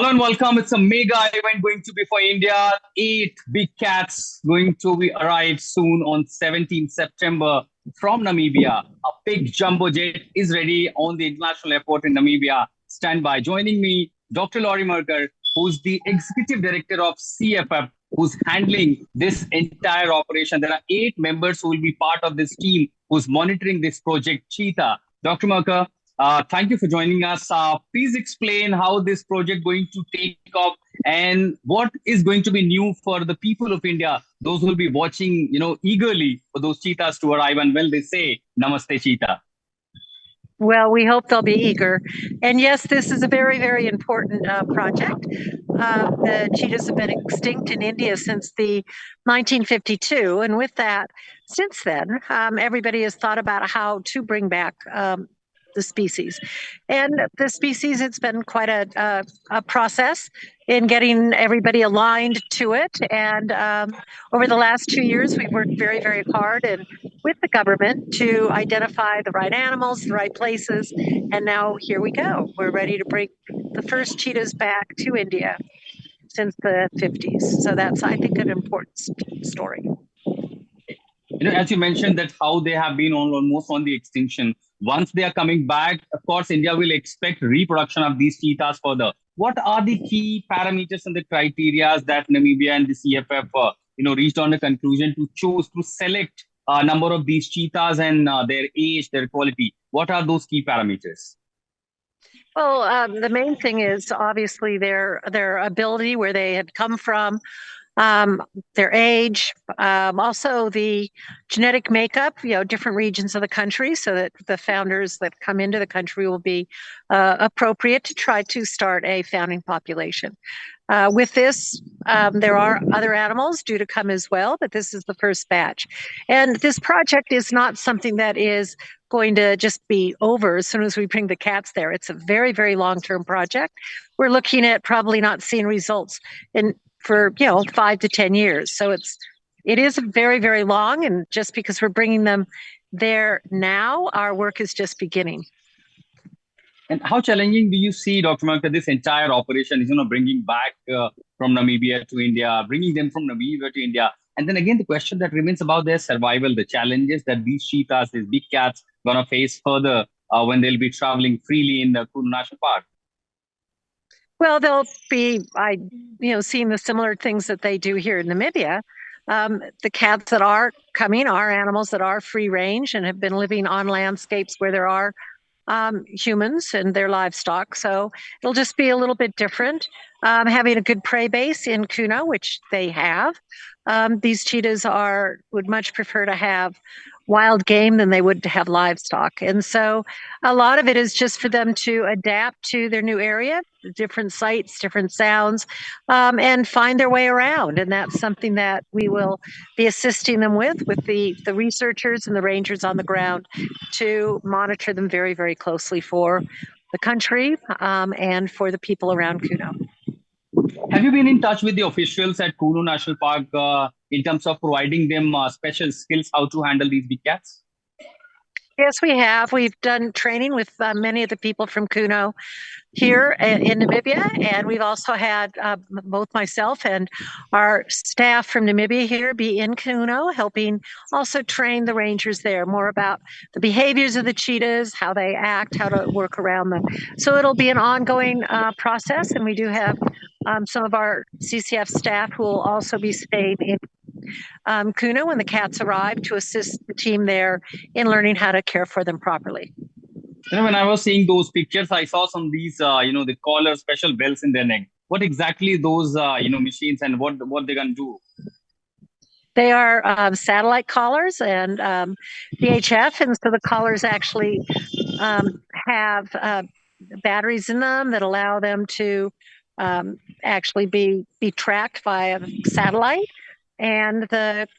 Hello and welcome. It's a mega event going to be for India. Eight big cats going to be arrive soon on 17th September from Namibia. A big jumbo jet is ready on the international airport in Namibia. Stand by. Joining me, Dr. Laurie, who's the executive director of CFF, who's handling this entire operation. There are eight members who will be part of this team who's monitoring this project, Cheetah. Dr. Merker, thank you for joining us. Please explain how this project going to take off and what is going to be new for the people of India, those who will be watching, eagerly for those cheetahs to arrive. And well, they say, Namaste, Cheetah. Well, we hope they'll be eager. And yes, this is a very, very important project. The cheetahs have been extinct in India since the 1952. And with that, since then, everybody has thought about how to bring back the species. And the species, it's been quite a process in getting everybody aligned to it. And over the last 2 years, we've worked very, very hard and with the government to identify the right animals, the right places. And now here we go. We're ready to bring the first cheetahs back to India since the 50s. So that's, I think, an important story. As you mentioned that how they have been almost on the extinction. Once they are coming back, of course, India will expect reproduction of these cheetahs further. What are the key parameters and the criteria that Namibia and the CFF, reached on a conclusion to choose to select a number of these cheetahs and their age, their quality? What are those key parameters? Well, the main thing is obviously their ability, where they had come from, their age, also the genetic makeup, different regions of the country, so that the founders that come into the country will be appropriate to try to start a founding population. With this, there are other animals due to come as well, but this is the first batch. And this project is not something that is going to just be over as soon as we bring the cats there. It's a very, very long-term project. We're looking at probably not seeing results for 5 to 10 years. So it is very, very long. And just because we're bringing them there now, our work is just beginning. And how challenging do you see, Dr. Malka, this entire operation is, bringing back from Namibia to India, bringing them from Namibia to India? And then again, the question that remains about their survival, the challenges that these cheetahs, these big cats, going to face further when they'll be traveling freely in the Kulu National Park. Well, they'll be, seeing the similar things that they do here in Namibia. The cats that are coming are animals that are free range and have been living on landscapes where there are humans and their livestock. So it'll just be a little bit different. Having a good prey base in Kuno, which they have. These cheetahs would much prefer to have wild game than they would to have livestock. And so a lot of it is just for them to adapt to their new area, different sights, different sounds, and find their way around. And that's something that we will be assisting them with the researchers and the rangers on the ground to monitor them very, very closely for the country and for the people around Kuno. Have you been in touch with the officials at Kulu National Park in terms of providing them special skills how to handle these big cats? Yes, we have. We've done training with many of the people from Kuno here in Namibia, and we've also had both myself and our staff from Namibia here be in Kuno, helping also train the rangers there more about the behaviors of the cheetahs, how they act, how to work around them. So it'll be an ongoing process, and we do have some of our CCF staff who will also be staying in Kuno when the cats arrive to assist the team there in learning how to care for them properly. When I was seeing those pictures, I saw some of these, the collar special bells in their neck. What exactly those, machines and what they're going to do? They are satellite collars and VHF, and so the collars actually have batteries in them that allow them to actually be tracked via satellite, and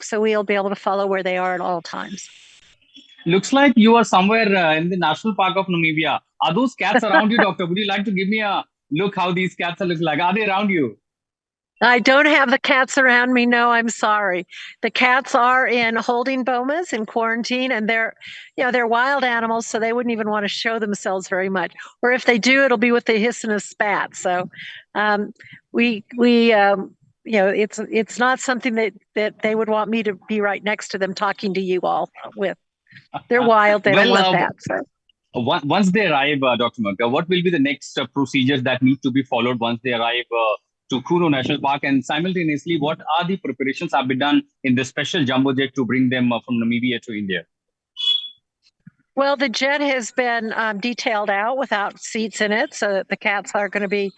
so we'll be able to follow where they are at all times. Looks like you are somewhere in the National Park of Namibia. Are those cats around you, Doctor? Would you like to give me a look how these cats are looking like? Are they around you? I don't have the cats around me. No, I'm sorry. The cats are in holding bomas in quarantine, and they're wild animals, so they wouldn't even want to show themselves very much. Or if they do, it'll be with a hiss and a spat. So, um, we it's not something that they would want me to be right next to them talking to you all with. They're wild. They don't Well, want that. So. once they arrive, Dr. Murka, what will be the next procedures that need to be followed once they arrive to Kuno National Park? And simultaneously, what are the preparations have been done in the special jumbo jet to bring them from Namibia to India? Well, the jet has been detailed out without seats in it, so that the cats are going to be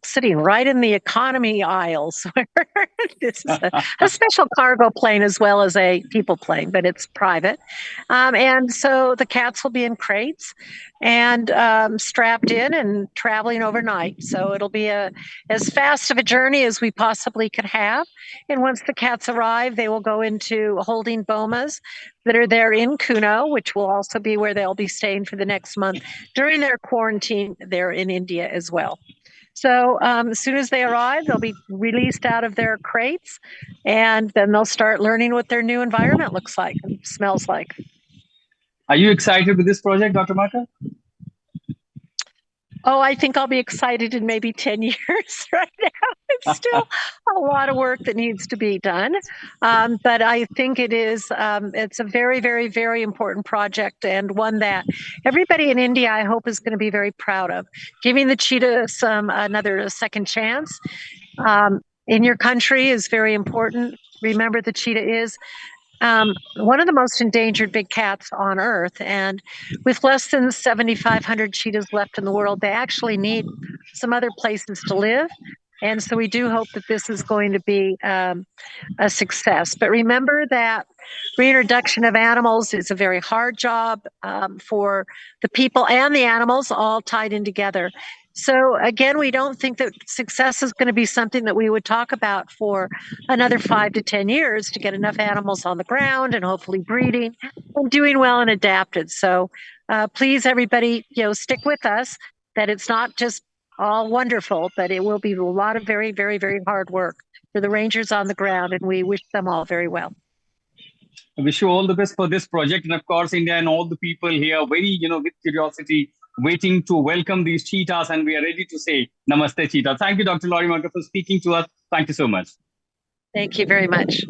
sitting right in the economy aisles. This is a special cargo plane as well as a people plane, but it's private. And so the cats will be in crates and strapped in and traveling overnight. So it'll be as fast of a journey as we possibly could have. And once the cats arrive, they will go into holding bomas that are there in Kuno, which will also be where they'll be staying for the next month during their quarantine there in India as well. So as soon as they arrive, they'll be released out of their crates, and then they'll start learning what their new environment looks like and smells like. Are you excited with this project, Dr. Murka? Oh, I think I'll be excited in maybe 10 years. Right now, it's still a lot of work that needs to be done. But I think it's a very, very, very important project, and one that everybody in India, I hope, is going to be very proud of. Giving the cheetah another second chance in your country is very important. Remember, the cheetah is one of the most endangered big cats on Earth. And with less than 7,500 cheetahs left in the world, they actually need some other places to live. And so we do hope that this is going to be a success. But remember that reintroduction of animals is a very hard job for the people and the animals all tied in together. So again, we don't think that success is going to be something that we would talk about for another 5 to 10 years to get enough animals on the ground and hopefully breeding and doing well and adapted. So please, everybody, stick with us, that it's not just all wonderful, but it will be a lot of very, very, very hard work for the rangers on the ground, and we wish them all very well. I wish you all the best for this project, and of course, India and all the people here, very, with curiosity, waiting to welcome these cheetahs, and we are ready to say Namaste, cheetah. Thank you, Dr. Laurie Murka, for speaking to us. Thank you so much. Thank you very much.